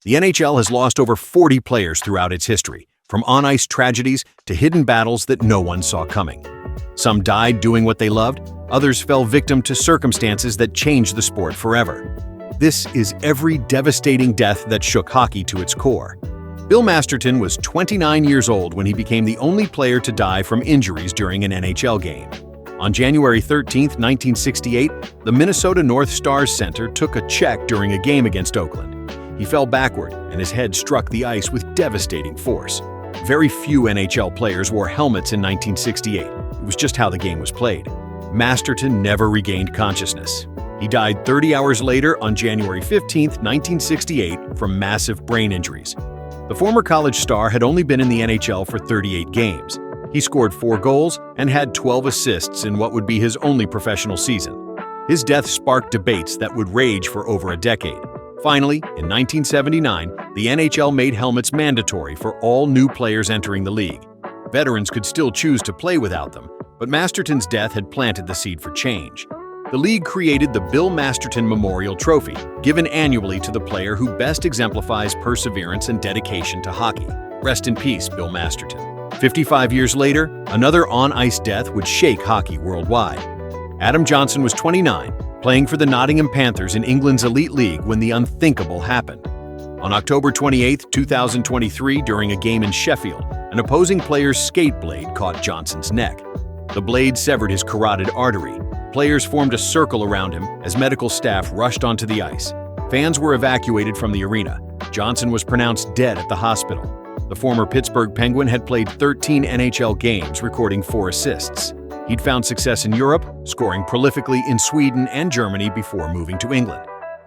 The NHL has lost over 40 players throughout its history, from on-ice tragedies to hidden battles that no one saw coming. Some died doing what they loved, others fell victim to circumstances that changed the sport forever. This is every devastating death that shook hockey to its core. Bill Masterton was 29 years old when he became the only player to die from injuries during an NHL game. On January 13, 1968, the Minnesota North Stars center took a check during a game against Oakland. He fell backward, and his head struck the ice with devastating force. Very few NHL players wore helmets in 1968. It was just how the game was played. Masterton never regained consciousness. He died 30 hours later on January 15, 1968, from massive brain injuries. The former college star had only been in the NHL for 38 games. He scored 4 goals and had 12 assists in what would be his only professional season. His death sparked debates that would rage for over a decade. Finally, in 1979, the NHL made helmets mandatory for all new players entering the league. Veterans could still choose to play without them, but Masterton's death had planted the seed for change. The league created the Bill Masterton Memorial Trophy, given annually to the player who best exemplifies perseverance and dedication to hockey. Rest in peace, Bill Masterton. 55 years later, another on-ice death would shake hockey worldwide. Adam Johnson was 29, playing for the Nottingham Panthers in England's elite league when the unthinkable happened. On October 28, 2023, during a game in Sheffield, an opposing player's skate blade caught Johnson's neck. The blade severed his carotid artery. Players formed a circle around him as medical staff rushed onto the ice. Fans were evacuated from the arena. Johnson was pronounced dead at the hospital. The former Pittsburgh Penguin had played 13 NHL games, recording 4 assists. He'd found success in Europe, scoring prolifically in Sweden and Germany before moving to England.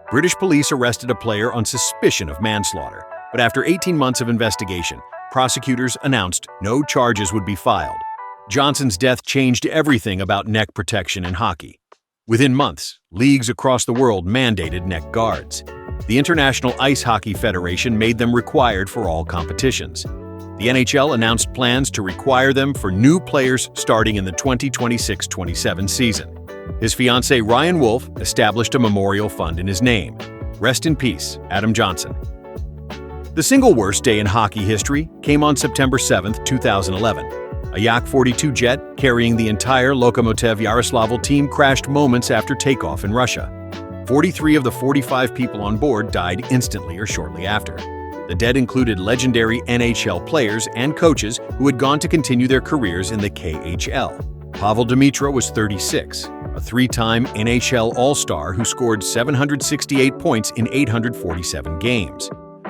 British police arrested a player on suspicion of manslaughter, but after 18 months of investigation, prosecutors announced no charges would be filed. Johnson's death changed everything about neck protection in hockey. Within months, leagues across the world mandated neck guards. The International Ice Hockey Federation made them required for all competitions. The NHL announced plans to require them for new players starting in the 2026-27 season. His fiancée Ryan Wolf established a memorial fund in his name. Rest in peace, Adam Johnson. The single worst day in hockey history came on September 7, 2011. A Yak-42 jet carrying the entire Lokomotiv Yaroslavl team crashed moments after takeoff in Russia. 43 of the 45 people on board died instantly or shortly after. The dead included legendary NHL players and coaches who had gone to continue their careers in the KHL. Pavel Demitra was 36, a 3-time NHL All-Star who scored 768 points in 847 games.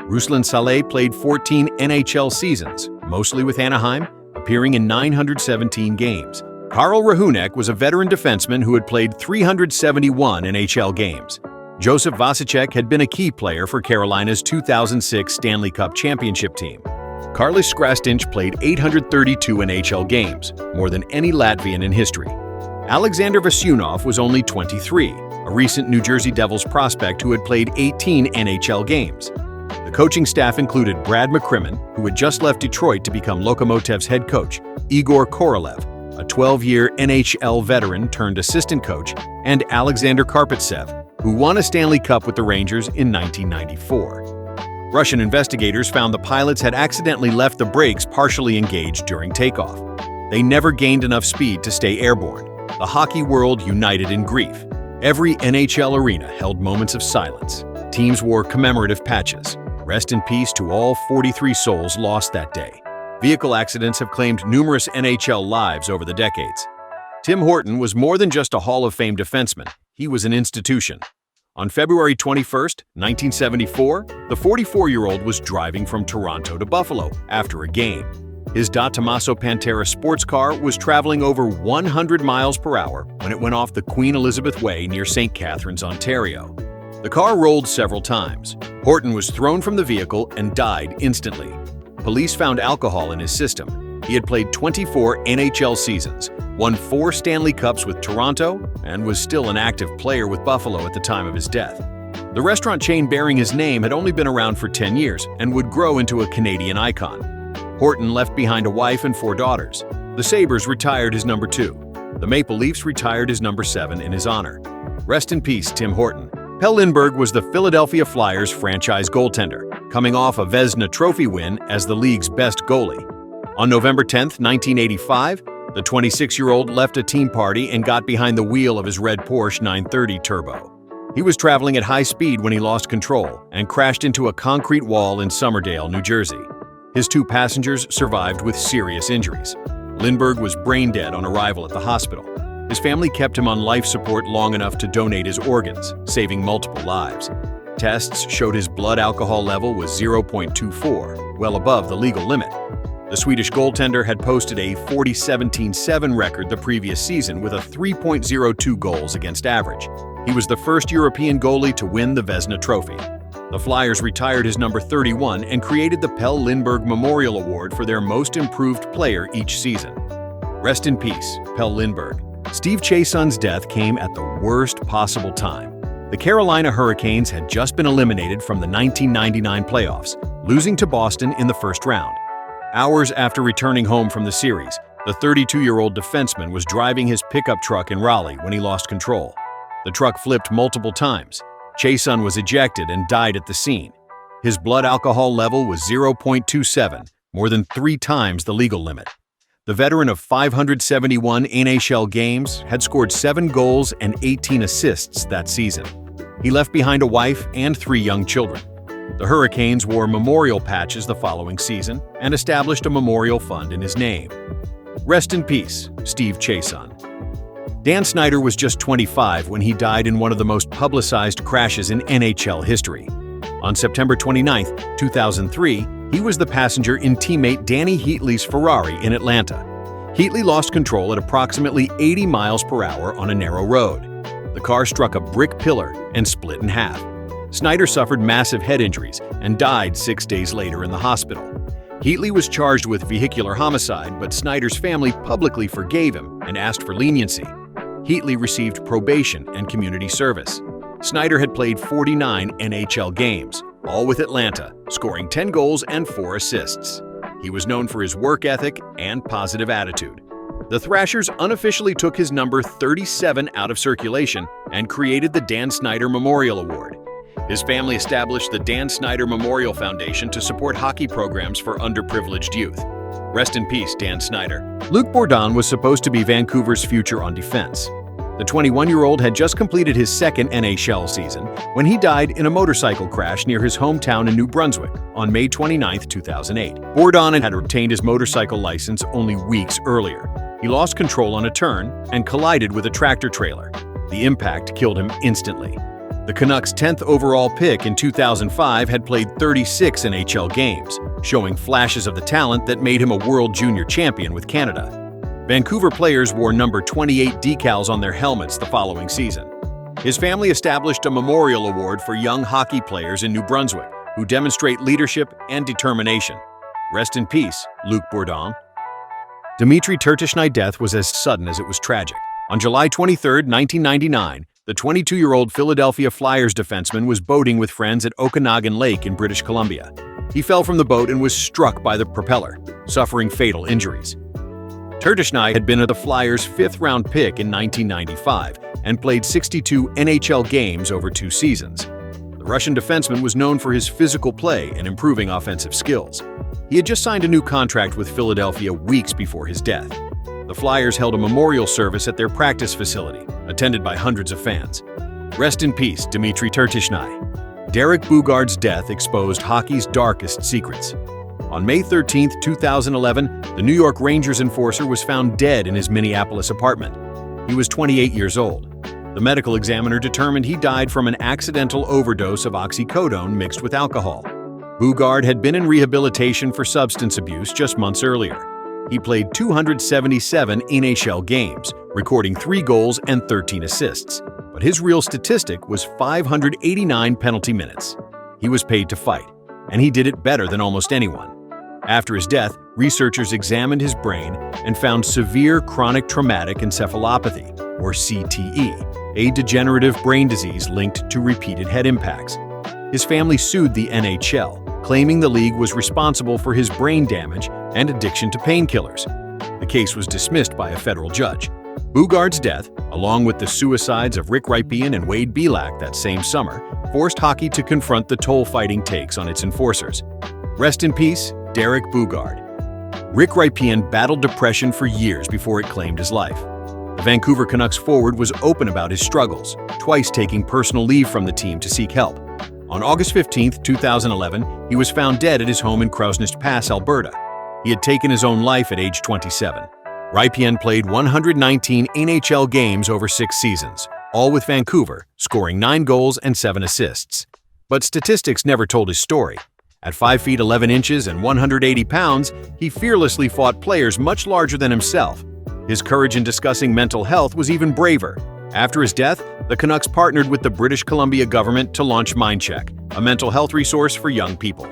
Ruslan Saleh played 14 NHL seasons, mostly with Anaheim, appearing in 917 games. Karl Rahunek was a veteran defenseman who had played 371 NHL games. Joseph Vasicek had been a key player for Carolina's 2006 Stanley Cup championship team. Carlis Skrastinch played 832 NHL games, more than any Latvian in history. Alexander Vasyunov was only 23, a recent New Jersey Devils prospect who had played 18 NHL games. The coaching staff included Brad McCrimmon, who had just left Detroit to become Lokomotiv's head coach, Igor Korolev, a 12-year NHL veteran turned assistant coach, and Alexander Karpatsev, who won a Stanley Cup with the Rangers in 1994. Russian investigators found the pilots had accidentally left the brakes partially engaged during takeoff. They never gained enough speed to stay airborne. The hockey world united in grief. Every NHL arena held moments of silence. Teams wore commemorative patches. Rest in peace to all 43 souls lost that day. Vehicle accidents have claimed numerous NHL lives over the decades. Tim Horton was more than just a Hall of Fame defenseman. He was an institution. On February 21, 1974, the 44-year-old was driving from Toronto to Buffalo after a game. His Da Tomaso Pantera sports car was traveling over 100 miles per hour when it went off the Queen Elizabeth Way near St. Catharines, Ontario. The car rolled several times. Horton was thrown from the vehicle and died instantly. Police found alcohol in his system. He had played 24 NHL seasons, won 4 Stanley Cups with Toronto, and was still an active player with Buffalo at the time of his death. The restaurant chain bearing his name had only been around for 10 years and would grow into a Canadian icon. Horton left behind a wife and 4 daughters. The Sabres retired his number 2. The Maple Leafs retired his number 7 in his honor. Rest in peace, Tim Horton. Pelle Lindbergh was the Philadelphia Flyers franchise goaltender. coming off a Vezina Trophy win as the league's best goalie. On November 10, 1985, the 26-year-old left a team party and got behind the wheel of his red Porsche 930 Turbo. He was traveling at high speed when he lost control and crashed into a concrete wall in Somerdale, New Jersey. His two passengers survived with serious injuries. Lindbergh was brain dead on arrival at the hospital. His family kept him on life support long enough to donate his organs, saving multiple lives. Tests showed his blood alcohol level was 0.24, well above the legal limit. The Swedish goaltender had posted a 40-17-7 record the previous season with a 3.02 goals against average. He was the first European goalie to win the Vezina Trophy. The Flyers retired his number 31 and created the Pelle Lindbergh Memorial Award for their most improved player each season. Rest in peace, Pelle Lindbergh. Steve Chason's death came at the worst possible time. The Carolina Hurricanes had just been eliminated from the 1999 playoffs, losing to Boston in the first round. Hours after returning home from the series, the 32-year-old defenseman was driving his pickup truck in Raleigh when he lost control. The truck flipped multiple times. Chason was ejected and died at the scene. His blood alcohol level was 0.27, more than 3 times the legal limit. The veteran of 571 NHL games had scored 7 goals and 18 assists that season. He left behind a wife and 3 young children. The Hurricanes wore memorial patches the following season and established a memorial fund in his name. Rest in peace, Steve Chason. Dan Snyder was just 25 when he died in one of the most publicized crashes in NHL history. On September 29, 2003, he was the passenger in teammate Danny Heatley's Ferrari in Atlanta. Heatley lost control at approximately 80 miles per hour on a narrow road. The car struck a brick pillar and split in half. Snyder suffered massive head injuries and died 6 days later in the hospital. Heatley was charged with vehicular homicide, but Snyder's family publicly forgave him and asked for leniency. Heatley received probation and community service. Snyder had played 49 NHL games, all with Atlanta, scoring 10 goals and 4 assists. He was known for his work ethic and positive attitude. The Thrashers unofficially took his number 37 out of circulation and created the Dan Snyder Memorial Award. His family established the Dan Snyder Memorial Foundation to support hockey programs for underprivileged youth. Rest in peace, Dan Snyder. Luc Bourdon was supposed to be Vancouver's future on defense. The 21-year-old had just completed his second NHL season when he died in a motorcycle crash near his hometown in New Brunswick on May 29, 2008. Bourdon had obtained his motorcycle license only weeks earlier. He lost control on a turn and collided with a tractor trailer. The impact killed him instantly. The Canucks' 10th overall pick in 2005 had played 36 NHL games, showing flashes of the talent that made him a World Junior champion with Canada. Vancouver players wore number 28 decals on their helmets the following season. His family established a memorial award for young hockey players in New Brunswick who demonstrate leadership and determination. Rest in peace, Luc Bourdon. Dmitry Turtishnay's death was as sudden as it was tragic. On July 23, 1999, the 22-year-old Philadelphia Flyers defenseman was boating with friends at Okanagan Lake in British Columbia. He fell from the boat and was struck by the propeller, suffering fatal injuries. Turtishnay had been the Flyers' 5th-round pick in 1995 and played 62 NHL games over 2 seasons. The Russian defenseman was known for his physical play and improving offensive skills. He had just signed a new contract with Philadelphia weeks before his death. The Flyers held a memorial service at their practice facility, attended by hundreds of fans. Rest in peace, Dmitry Turtishnay. Derek Boogaard's death exposed hockey's darkest secrets. On May 13, 2011, the New York Rangers enforcer was found dead in his Minneapolis apartment. He was 28 years old. The medical examiner determined he died from an accidental overdose of oxycodone mixed with alcohol. Boogaard had been in rehabilitation for substance abuse just months earlier. He played 277 NHL games, recording 3 goals and 13 assists. But his real statistic was 589 penalty minutes. He was paid to fight, and he did it better than almost anyone. After his death, researchers examined his brain and found severe chronic traumatic encephalopathy, or CTE, a degenerative brain disease linked to repeated head impacts. His family sued the NHL, claiming the league was responsible for his brain damage and addiction to painkillers. The case was dismissed by a federal judge. Boogaard's death, along with the suicides of Rick Rypien and Wade Belak that same summer, forced hockey to confront the toll fighting takes on its enforcers. Rest in peace, Derek Boogaard. Rick Rypien battled depression for years before it claimed his life. The Vancouver Canucks forward was open about his struggles, twice taking personal leave from the team to seek help. On August 15, 2011, he was found dead at his home in Crousnest Pass, Alberta. He had taken his own life at age 27. Rypien played 119 NHL games over 6 seasons, all with Vancouver, scoring 9 goals and 7 assists. But statistics never told his story. At 5 feet 11 inches and 180 pounds, he fearlessly fought players much larger than himself. His courage in discussing mental health was even braver. After his death, the Canucks partnered with the British Columbia government to launch MindCheck, a mental health resource for young people.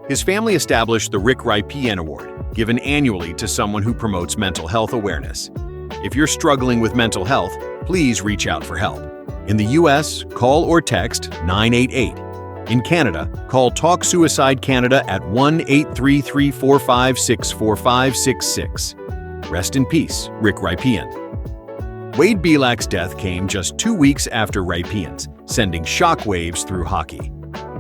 His family established the Rick Rypien Award, given annually to someone who promotes mental health awareness. If you're struggling with mental health, please reach out for help. In the US, call or text 988. In Canada, call Talk Suicide Canada at 1-833-456-4566. Rest in peace, Rick Rypien. Wade Belak's death came just 2 weeks after Rypien's, sending shockwaves through hockey.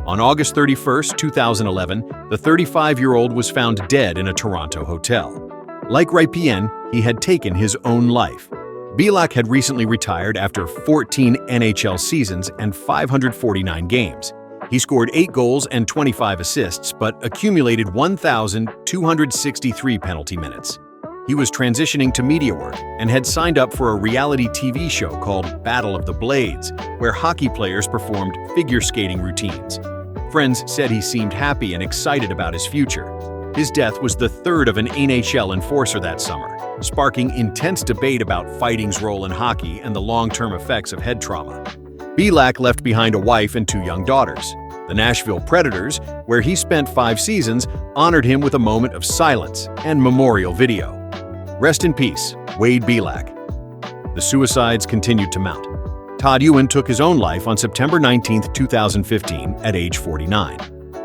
On August 31, 2011, the 35-year-old was found dead in a Toronto hotel. Like Rypien, he had taken his own life. Belak had recently retired after 14 NHL seasons and 549 games. He scored 8 goals and 25 assists, but accumulated 1,263 penalty minutes. He was transitioning to media work and had signed up for a reality TV show called Battle of the Blades, where hockey players performed figure skating routines. Friends said he seemed happy and excited about his future. His death was the third of an NHL enforcer that summer, sparking intense debate about fighting's role in hockey and the long-term effects of head trauma. Belak left behind a wife and 2 young daughters. The Nashville Predators, where he spent 5 seasons, honored him with a moment of silence and memorial video. Rest in peace, Wade Belak. The suicides continued to mount. Todd Ewan took his own life on September 19, 2015, at age 49.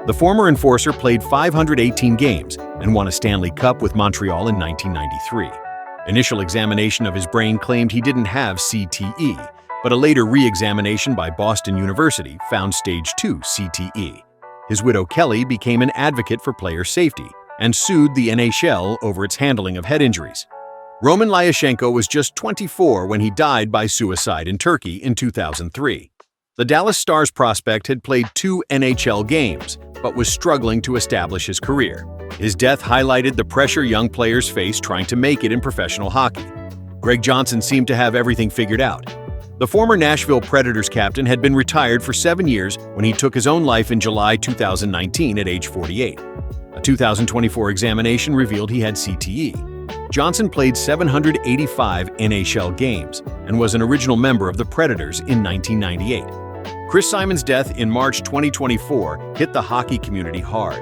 The former enforcer played 518 games and won a Stanley Cup with Montreal in 1993. Initial examination of his brain claimed he didn't have CTE, but a later re-examination by Boston University found stage 2 CTE. His widow Kelly became an advocate for player safety and sued the NHL over its handling of head injuries. Roman Lyashenko was just 24 when he died by suicide in Turkey in 2003. The Dallas Stars prospect had played 2 NHL games, but was struggling to establish his career. His death highlighted the pressure young players face trying to make it in professional hockey. Greg Johnson seemed to have everything figured out. The former Nashville Predators captain had been retired for 7 years when he took his own life in July 2019 at age 48. A 2024 examination revealed he had CTE. Johnson played 785 NHL games and was an original member of the Predators in 1998. Chris Simon's death in March 2024 hit the hockey community hard.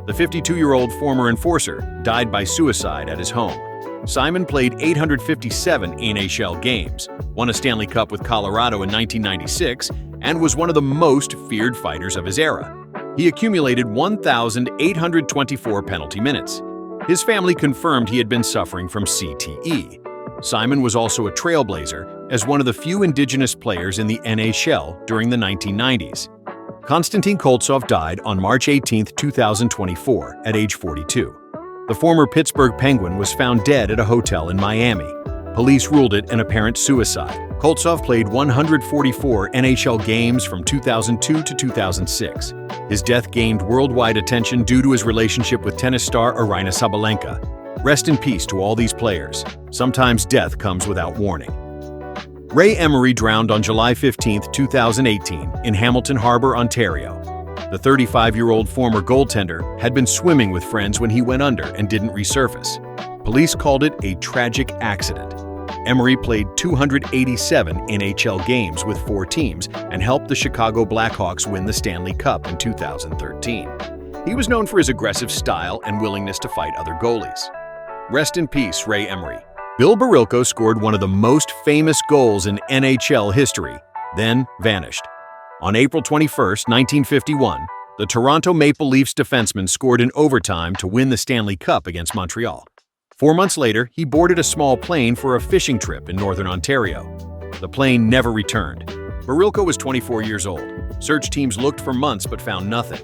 The 52-year-old former enforcer died by suicide at his home. Simon played 857 NHL games, won a Stanley Cup with Colorado in 1996, and was one of the most feared fighters of his era. He accumulated 1,824 penalty minutes. His family confirmed he had been suffering from CTE. Simon was also a trailblazer as one of the few Indigenous players in the NHL during the 1990s. Konstantin Koltsov died on March 18, 2024, at age 42. The former Pittsburgh Penguin was found dead at a hotel in Miami. Police ruled it an apparent suicide. Koltsov played 144 NHL games from 2002 to 2006. His death gained worldwide attention due to his relationship with tennis star Aryna Sabalenka. Rest in peace to all these players. Sometimes death comes without warning. Ray Emery drowned on July 15, 2018, in Hamilton Harbor, Ontario. The 35-year-old former goaltender had been swimming with friends when he went under and didn't resurface. Police called it a tragic accident. Emery played 287 NHL games with 4 teams and helped the Chicago Blackhawks win the Stanley Cup in 2013. He was known for his aggressive style and willingness to fight other goalies. Rest in peace, Ray Emery. Bill Barilko scored one of the most famous goals in NHL history, then vanished. On April 21, 1951, the Toronto Maple Leafs defenseman scored in overtime to win the Stanley Cup against Montreal. 4 months later, he boarded a small plane for a fishing trip in northern Ontario. The plane never returned. Barilko was 24 years old. Search teams looked for months but found nothing.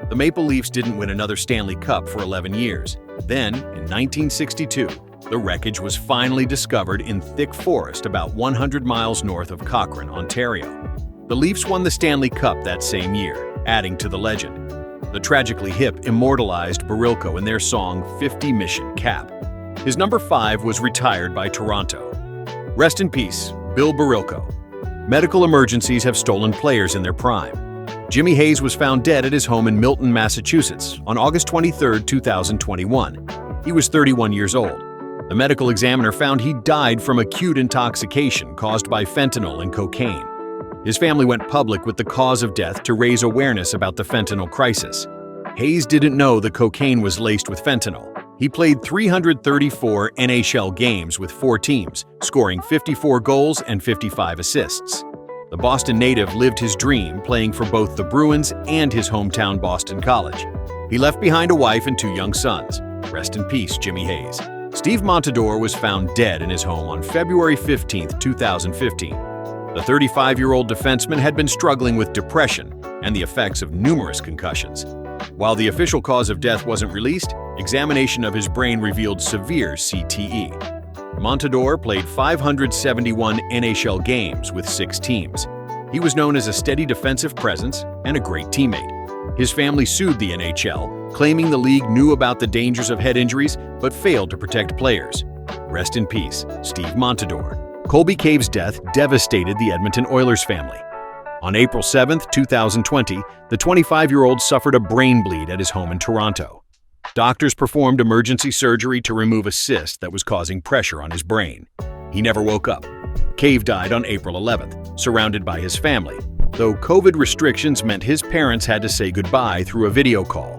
The Maple Leafs didn't win another Stanley Cup for 11 years. Then, in 1962, the wreckage was finally discovered in thick forest about 100 miles north of Cochrane, Ontario. The Leafs won the Stanley Cup that same year, adding to the legend. The Tragically Hip immortalized Barilko in their song 50 Mission Cap. His number 5 was retired by Toronto. Rest in peace, Bill Barilko. Medical emergencies have stolen players in their prime. Jimmy Hayes was found dead at his home in Milton, Massachusetts on August 23, 2021. He was 31 years old. The medical examiner found he died from acute intoxication caused by fentanyl and cocaine. His family went public with the cause of death to raise awareness about the fentanyl crisis. Hayes didn't know the cocaine was laced with fentanyl. He played 334 NHL games with 4 teams, scoring 54 goals and 55 assists. The Boston native lived his dream playing for both the Bruins and his hometown Boston College. He left behind a wife and 2 young sons. Rest in peace, Jimmy Hayes. Steve Montador was found dead in his home on February 15, 2015. The 35-year-old defenseman had been struggling with depression and the effects of numerous concussions. While the official cause of death wasn't released, examination of his brain revealed severe CTE. Montador played 571 NHL games with 6 teams. He was known as a steady defensive presence and a great teammate. His family sued the NHL, claiming the league knew about the dangers of head injuries but failed to protect players. Rest in peace, Steve Montador. Colby Cave's death devastated the Edmonton Oilers family. On April 7, 2020, the 25-year-old suffered a brain bleed at his home in Toronto. Doctors performed emergency surgery to remove a cyst that was causing pressure on his brain. He never woke up. Cave died on April 11th, surrounded by his family, though COVID restrictions meant his parents had to say goodbye through a video call.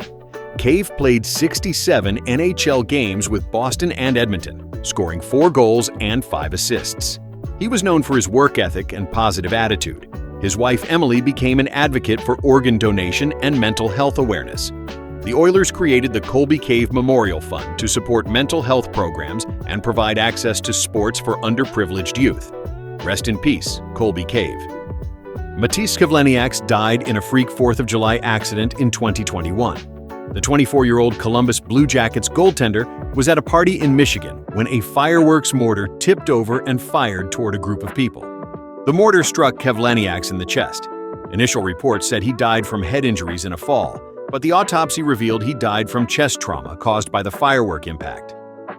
Cave played 67 NHL games with Boston and Edmonton, scoring 4 goals and 5 assists. He was known for his work ethic and positive attitude. His wife Emily became an advocate for organ donation and mental health awareness. The Oilers created the Colby Cave Memorial Fund to support mental health programs and provide access to sports for underprivileged youth. Rest in peace, Colby Cave. Matis Kivlenieks died in a freak 4th of July accident in 2021. The 24-year-old Columbus Blue Jackets goaltender was at a party in Michigan when a fireworks mortar tipped over and fired toward a group of people. The mortar struck Kivlenieks in the chest. Initial reports said he died from head injuries in a fall, but the autopsy revealed he died from chest trauma caused by the firework impact.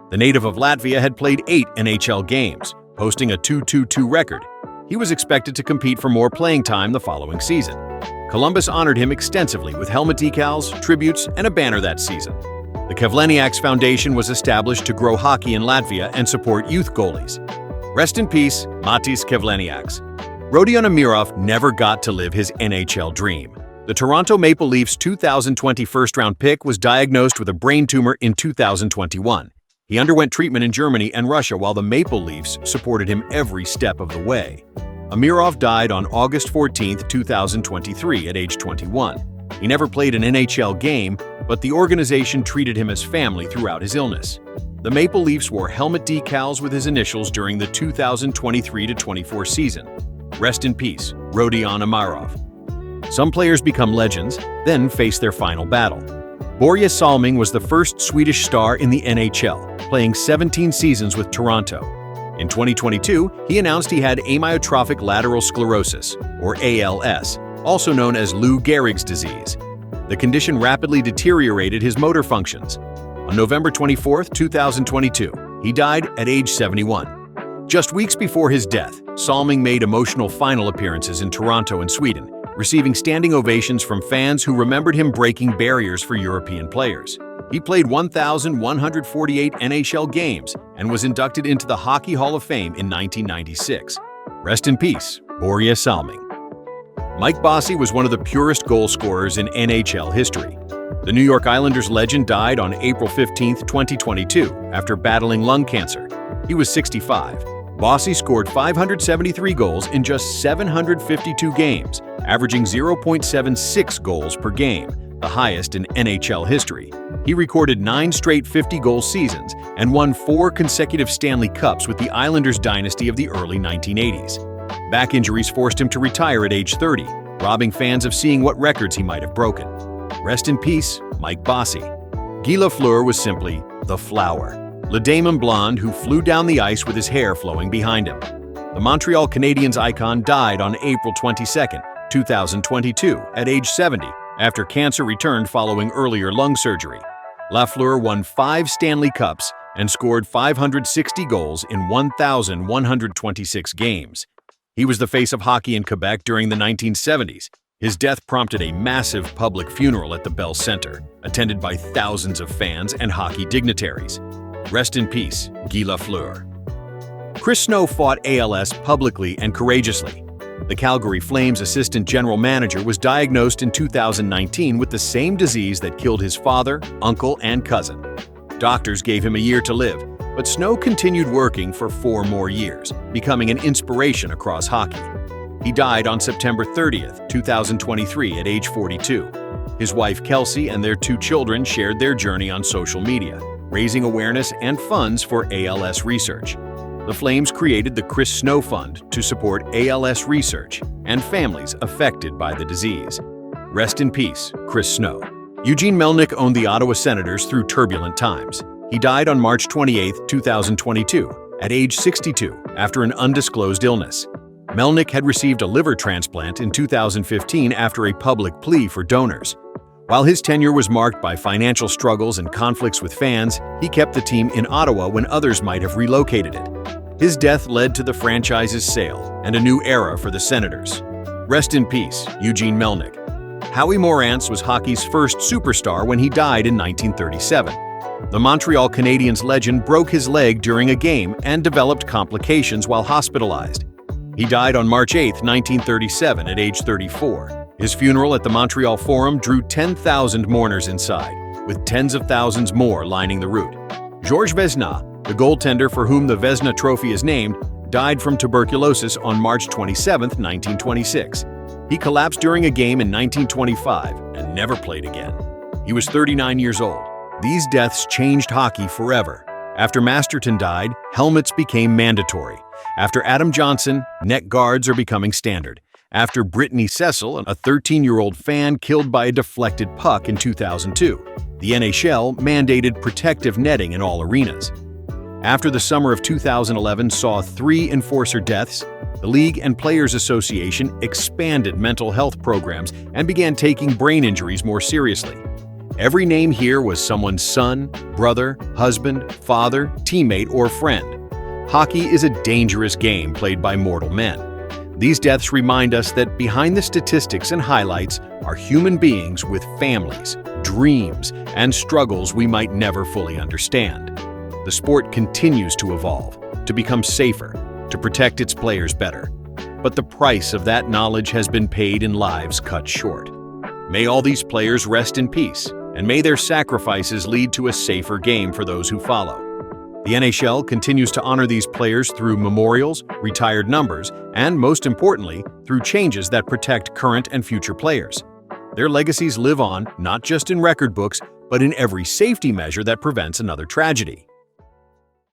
The native of Latvia had played 8 NHL games, posting a 2-2-2 record. He was expected to compete for more playing time the following season. Columbus honored him extensively with helmet decals, tributes, and a banner that season. The Kivlenieks Foundation was established to grow hockey in Latvia and support youth goalies. Rest in peace, Matis Kivlenieks. Rodion Amirov never got to live his NHL dream. The Toronto Maple Leafs' 2020 first-round pick was diagnosed with a brain tumor in 2021. He underwent treatment in Germany and Russia while the Maple Leafs supported him every step of the way. Amirov died on August 14, 2023 at age 21. He never played an NHL game, but the organization treated him as family throughout his illness. The Maple Leafs wore helmet decals with his initials during the 2023-24 season. Rest in peace, Rodion Amirov. Some players become legends, then face their final battle. Börje Salming was the first Swedish star in the NHL, playing 17 seasons with Toronto. In 2022, he announced he had amyotrophic lateral sclerosis, or ALS, also known as Lou Gehrig's disease. The condition rapidly deteriorated his motor functions. On November 24, 2022, he died at age 71. Just weeks before his death, Salming made emotional final appearances in Toronto and Sweden, receiving standing ovations from fans who remembered him breaking barriers for European players. He played 1,148 NHL games and was inducted into the Hockey Hall of Fame in 1996. Rest in peace, Börje Salming. Mike Bossy was one of the purest goal scorers in NHL history. The New York Islanders legend died on April 15, 2022, after battling lung cancer. He was 65. Bossy scored 573 goals in just 752 games, averaging 0.76 goals per game, the highest in NHL history. He recorded 9 straight 50-goal seasons and won 4 consecutive Stanley Cups with the Islanders dynasty of the early 1980s. Back injuries forced him to retire at age 30, robbing fans of seeing what records he might have broken. Rest in peace, Mike Bossy. Guy Lafleur was simply the Flower, Le Daimon blonde who flew down the ice with his hair flowing behind him. The Montreal Canadiens icon died on April 22, 2022, at age 70, after cancer returned following earlier lung surgery. Lafleur won 5 Stanley Cups and scored 560 goals in 1,126 games. He was the face of hockey in Quebec during the 1970s. His death prompted a massive public funeral at the Bell Centre, attended by thousands of fans and hockey dignitaries. Rest in peace, Guy Lafleur. Chris Snow fought ALS publicly and courageously. The Calgary Flames assistant general manager was diagnosed in 2019 with the same disease that killed his father, uncle, and cousin. Doctors gave him a year to live, but Snow continued working for 4 more years, becoming an inspiration across hockey. He died on September 30, 2023, at age 42. His wife Kelsey and their 2 children shared their journey on social media, raising awareness and funds for ALS research. The Flames created the Chris Snow Fund to support ALS research and families affected by the disease. Rest in peace, Chris Snow. Eugene Melnyk owned the Ottawa Senators through turbulent times. He died on March 28, 2022, at age 62, after an undisclosed illness. Melnyk had received a liver transplant in 2015 after a public plea for donors. While his tenure was marked by financial struggles and conflicts with fans, he kept the team in Ottawa when others might have relocated it. His death led to the franchise's sale and a new era for the Senators. Rest in peace, Eugene Melnyk. Howie Morantz was hockey's first superstar when he died in 1937. The Montreal Canadiens legend broke his leg during a game and developed complications while hospitalized. He died on March 8, 1937, at age 34. His funeral at the Montreal Forum drew 10,000 mourners inside, with tens of thousands more lining the route. Georges Vezina, the goaltender for whom the Vezina Trophy is named, died from tuberculosis on March 27, 1926. He collapsed during a game in 1925 and never played again. He was 39 years old. These deaths changed hockey forever. After Masterton died, helmets became mandatory. After Adam Johnson, neck guards are becoming standard. After Brittany Cecil, a 13-year-old fan killed by a deflected puck in 2002, the NHL mandated protective netting in all arenas. After the summer of 2011 saw 3 enforcer deaths, the League and Players Association expanded mental health programs and began taking brain injuries more seriously. Every name here was someone's son, brother, husband, father, teammate, or friend. Hockey is a dangerous game played by mortal men. These deaths remind us that behind the statistics and highlights are human beings with families, dreams, and struggles we might never fully understand. The sport continues to evolve, to become safer, to protect its players better. But the price of that knowledge has been paid in lives cut short. May all these players rest in peace, and may their sacrifices lead to a safer game for those who follow. The NHL continues to honor these players through memorials, retired numbers, and most importantly, through changes that protect current and future players. Their legacies live on, not just in record books, but in every safety measure that prevents another tragedy.